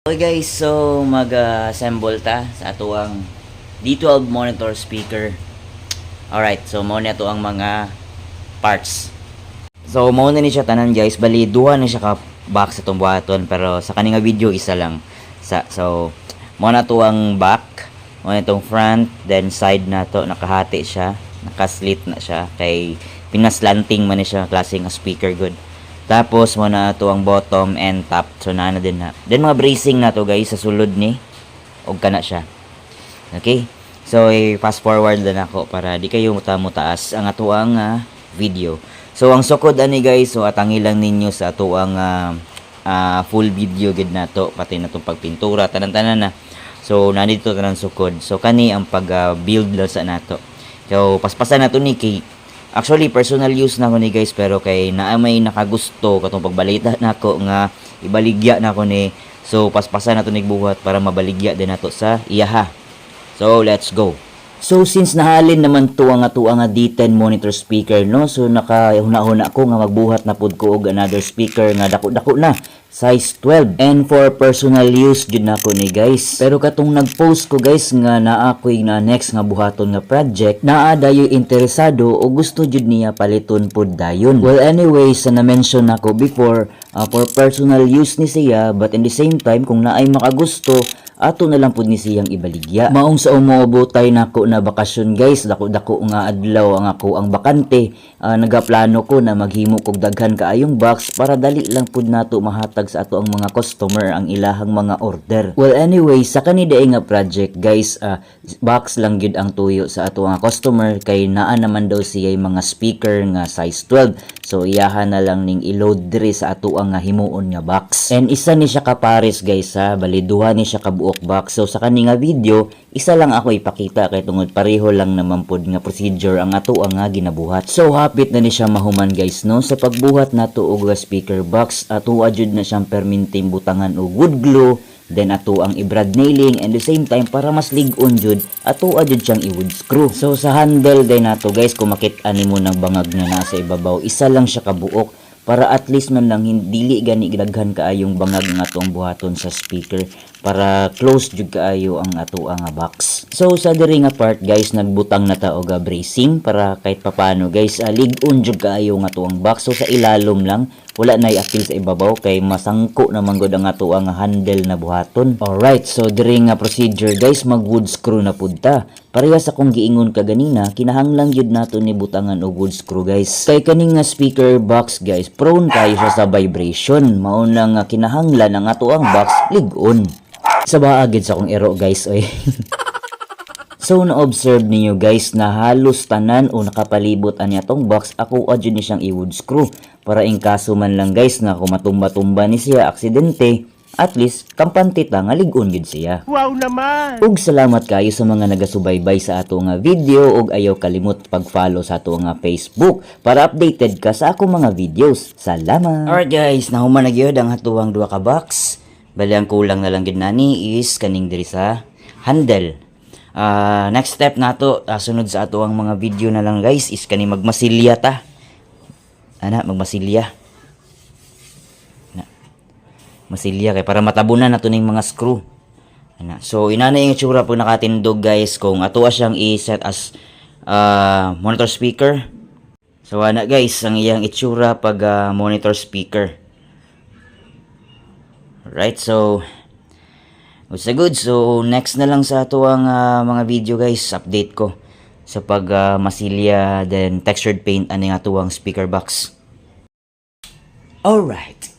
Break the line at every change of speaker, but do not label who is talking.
Okay guys, so mag-assemble ta sa atuang D12 monitor speaker. Alright, so mao na to ang mga parts. So mao na ni siya tanan guys, bali duha na siya ka box atong buhaton pero sa kaninga video isa lang. So mao na to ang back, mao na tong front, then side na to nakahati siya, nakaslit na siya kay pinaslanting man ni siya klaseng speaker good. Tapos mo na ito ang bottom and top. So na din na. Then mga bracing na to guys sa sulod ni. Og kana siya. Okay? So fast forward na ako para di kayo muta-mutaas ang ato ang video. So ang sukod ani guys, so atangi lang ninyo sa ato ang full video gid nato pati na tong pagpintura tanan-tanan na. So nandito tanan sukod. So kani ang pag-build lang sa nato. So paspasan nato ni kay actually, personal use na ko ni guys, pero kay may nakagusto katong pagbalita nako nga ibaligya na ko ni. So, paspasan nato nigbuhat para mabaligya din nato sa iyaha. So, let's go. So, since nahalin naman to ang ato nga D10 monitor speaker, no? So, nakahuna-huna ko nga magbuhat na pud ko og another speaker nga dako-dako na. Size 12. And for personal use jud nako ni guys. Pero katong nag-post ko guys nga naa koy na next nga buhaton nga project, naa dayo interesado o gusto jud niya paliton pud dayon. Well anyway, sa na-mention nako before, for personal use ni siya, but in the same time kung naay makagusto, ato na lang pud ni siyang ibaligya. Maong sa umuobotay nako na bakasyon guys, dako-dako nga adlaw ang ako ang bakante. Nagaplano ko na maghimo kog daghan kaayong box para dali lang pud nato mahatag sa ato ang mga customer ang ilahang mga order. Well anyway, sa kanida nga project guys, box lang gid ang tuyo sa ato nga customer kay naa naman daw siya mga speaker nga size 12. So iyaha na lang ning i-load diri sa ato ang himuon nga box. And isa ni siya ka pares guys bali duha ni siya ka buok box. So sa kani nga video, isa lang ako ipakita kay tungod pareho lang naman pod nga procedure ang ato ang ginabuhat. So hapit na ni siya mahuman guys no. Sa pagbuhat nato og speaker box, ato adjud na siyang perminting butangan og wood glue. Then ato ang i-brad nailing and the same time para mas lig-on jud ato adjud siyang i-wood screw. So sa handle din nato guys, kung makit-an nimo ng bangag na nasa ibabaw, isa lang siya kabuok para at least man lang dili gani gidaghan kaayong bangag nga atong buhaton sa speaker para close jud kaayo ang ato nga box. So sa diri nga part guys, nagbutang na ta og bracing para kahit papano guys lig-on jud kaayo nga ato ang box. So sa ilalom lang, wala na i-apil sa ibabaw kay masangko naman gud ang ato ang handle na buhaton. Alright, so diri nga procedure guys, mag wood screw na pud ta. Pareha sa kung giingon ka ganina, kinahanglan jud nato ni butangan og wood screw guys. Kay kaning nga speaker box guys, prone kayo siya sa vibration. Mao na nga kinahanglan ang ato ang box lig-on. Sa baagid sa kong ero guys oy. So na-observe niyo guys na halos tanan o nakapalibot ani atong box, ako adyo ni siyang i-wood screw para in kaso man lang guys na kung matumba-tumba ni siya aksidente, at least kampante ta nga lig-on gid siya.
Wow naman.
Ug salamat kayo sa mga nagasubaybay sa ato nga video, ug ayaw kalimot pag-follow sa ato nga Facebook para updated ka sa ako mga videos. Salamat. Alright guys, nahuman na gyud ang atuang duha ka box. Bali ang kulang na lang gid nani is kaning diri sa handle. Next step nato sunod sa ato ang mga video na lang guys is kani magmasilya ta. Magmasilya. Masilya kay para matabunan nato ning mga screw. So inana yung itsura pag nakatindog guys kung ato siyang i-set as monitor speaker. So guys, ang iyang itsura pag monitor speaker. Right, so good. So next na lang sa ato ang mga video guys, update ko sa pag masilya then textured paint ani nga tuwang speaker box. Alright.